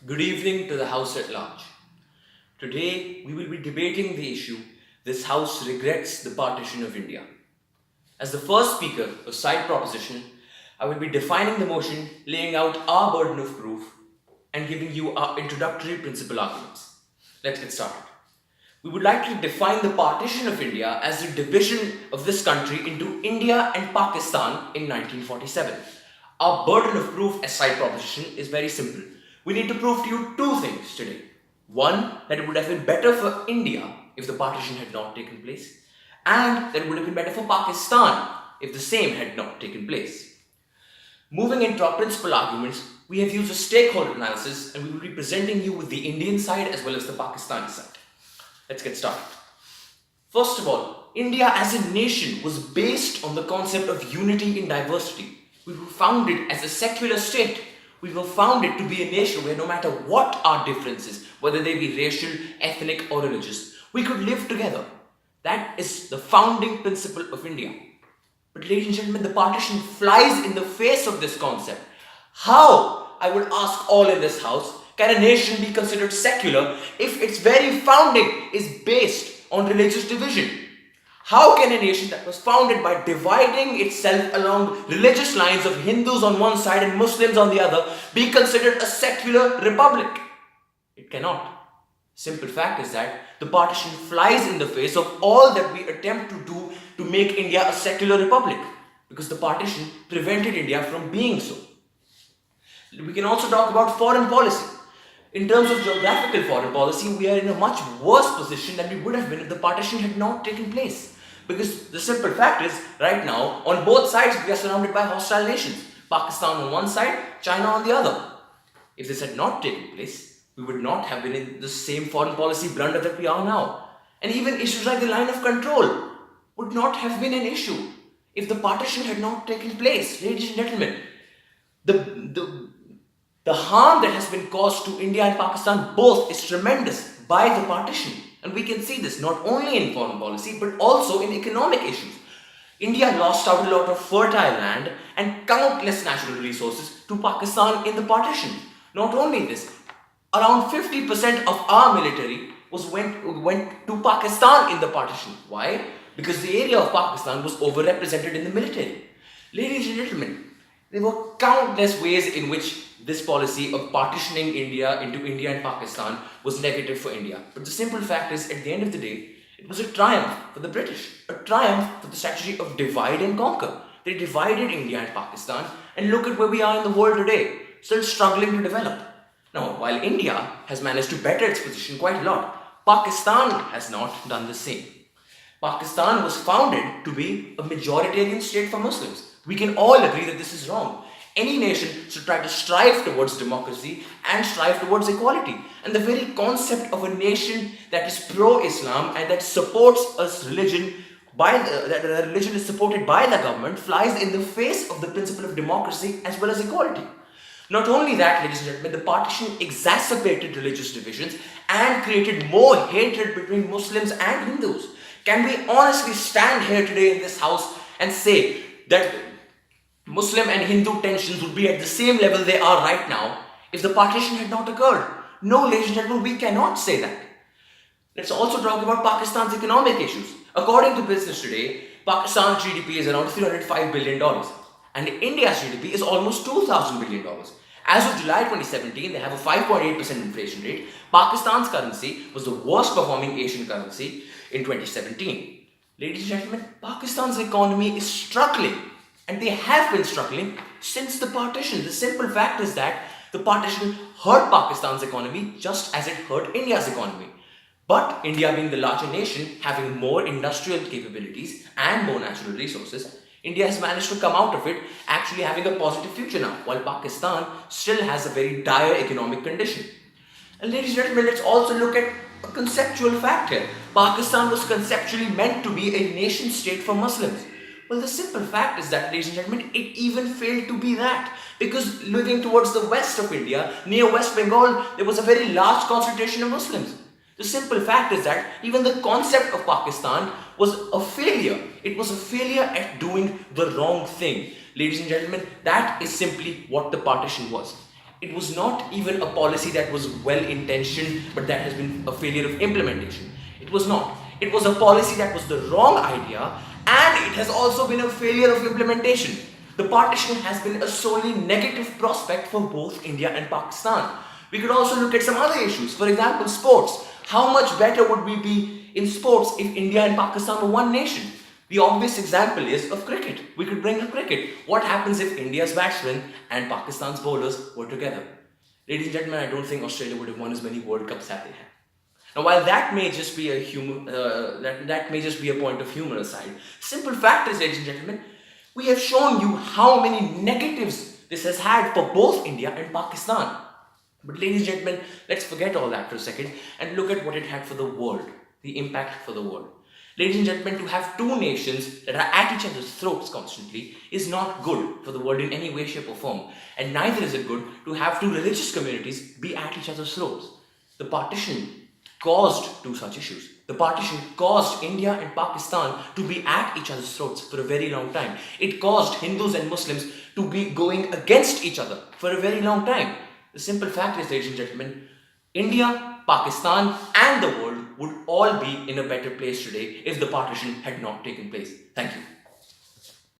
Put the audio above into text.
Good evening to the House at large. Today we will be debating the issue, this House regrets the partition of India. As the first speaker of side proposition, I will be defining the motion, laying out our burden of proof, and giving you our introductory principal arguments. Let's get started. We would like to define the partition of India as the division of this country into India and Pakistan in 1947. Our burden of proof as side proposition is very simple. We need to prove to you two things today. One, that it would have been better for India if the partition had not taken place, and that it would have been better for Pakistan if the same had not taken place. Moving into our principal arguments, we have used a stakeholder analysis and we will be presenting you with the Indian side as well as the Pakistani side. Let's get started. First of all, India as a nation was based on the concept of unity in diversity. We were founded as a secular state. We were founded to be a nation where no matter what our differences, whether they be racial, ethnic or religious, we could live together. That is the founding principle of India. But ladies and gentlemen, the partition flies in the face of this concept. How, I would ask all in this house, can a nation be considered secular if its very founding is based on religious division? How can a nation that was founded by dividing itself along religious lines of Hindus on one side and Muslims on the other be considered a secular republic? It cannot. Simple fact is that the partition flies in the face of all that we attempt to do to make India a secular republic, because the partition prevented India from being so. We can also talk about foreign policy. In terms of geographical foreign policy, we are in a much worse position than we would have been if the partition had not taken place. Because the simple fact is, right now, on both sides, we are surrounded by hostile nations. Pakistan on one side, China on the other. If this had not taken place, we would not have been in the same foreign policy blunder that we are now. And even issues like the line of control would not have been an issue if the partition had not taken place. Ladies and gentlemen, the harm that has been caused to India and Pakistan both is tremendous by the partition. And we can see this not only in foreign policy but also in economic issues. India lost out a lot of fertile land and countless natural resources to Pakistan in the partition. Not only this, around 50% of our military went to Pakistan in the partition. Why? Because the area of Pakistan was overrepresented in the military. Ladies and gentlemen, there were countless ways in which this policy of partitioning India into India and Pakistan was negative for India. But the simple fact is, at the end of the day, it was a triumph for the British, a triumph for the strategy of divide and conquer. They divided India and Pakistan, and look at where we are in the world today, still struggling to develop. Now, while India has managed to better its position quite a lot, Pakistan has not done the same. Pakistan was founded to be a majoritarian state for Muslims. We can all agree that this is wrong. Any nation should try to strive towards democracy and strive towards equality. And the very concept of a nation that is pro-Islam and that supports a religion that the religion is supported by the government flies in the face of the principle of democracy as well as equality. Not only that, ladies and gentlemen, the partition exacerbated religious divisions and created more hatred between Muslims and Hindus. Can we honestly stand here today in this house and say that Muslim and Hindu tensions would be at the same level they are right now if the partition had not occurred? No, ladies and gentlemen, we cannot say that. Let's also talk about Pakistan's economic issues. According to Business Today, Pakistan's GDP is around $305 billion and India's GDP is almost $2,000 billion. As of July 2017, they have a 5.8% inflation rate. Pakistan's currency was the worst performing Asian currency in 2017. Ladies and gentlemen, Pakistan's economy is struggling. And they have been struggling since the partition. The simple fact is that the partition hurt Pakistan's economy just as it hurt India's economy. But India being the larger nation, having more industrial capabilities and more natural resources, India has managed to come out of it actually having a positive future now, while Pakistan still has a very dire economic condition. And ladies and gentlemen, let's also look at a conceptual fact here. Pakistan was conceptually meant to be a nation state for Muslims. Well, the simple fact is that, ladies and gentlemen, it even failed to be that. Because looking towards the west of India, near West Bengal, there was a very large concentration of Muslims. The simple fact is that even the concept of Pakistan was a failure. It was a failure at doing the wrong thing. Ladies and gentlemen, that is simply what the partition was. It was not even a policy that was well intentioned, but that has been a failure of implementation. It was not. It was a policy that was the wrong idea, and it has also been a failure of implementation. The partition has been a solely negative prospect for both India and Pakistan. We could also look at some other issues. For example, sports. How much better would we be in sports if India and Pakistan were one nation? The obvious example is of cricket. We could bring up cricket. What happens if India's batsmen and Pakistan's bowlers were together? Ladies and gentlemen, I don't think Australia would have won as many World Cups as they have. Now, while that may just be a that may just be a point of humor aside, simple fact is, ladies and gentlemen, we have shown you how many negatives this has had for both India and Pakistan. But ladies and gentlemen, let's forget all that for a second and look at what it had for the world, the impact for the world. Ladies and gentlemen, to have two nations that are at each other's throats constantly is not good for the world in any way, shape or form. And neither is it good to have two religious communities be at each other's throats. The partition caused two such issues. The partition caused India and Pakistan to be at each other's throats for a very long time. It caused Hindus and Muslims to be going against each other for a very long time. The simple fact is, ladies and gentlemen, India, Pakistan and the world would all be in a better place today if the partition had not taken place. Thank you.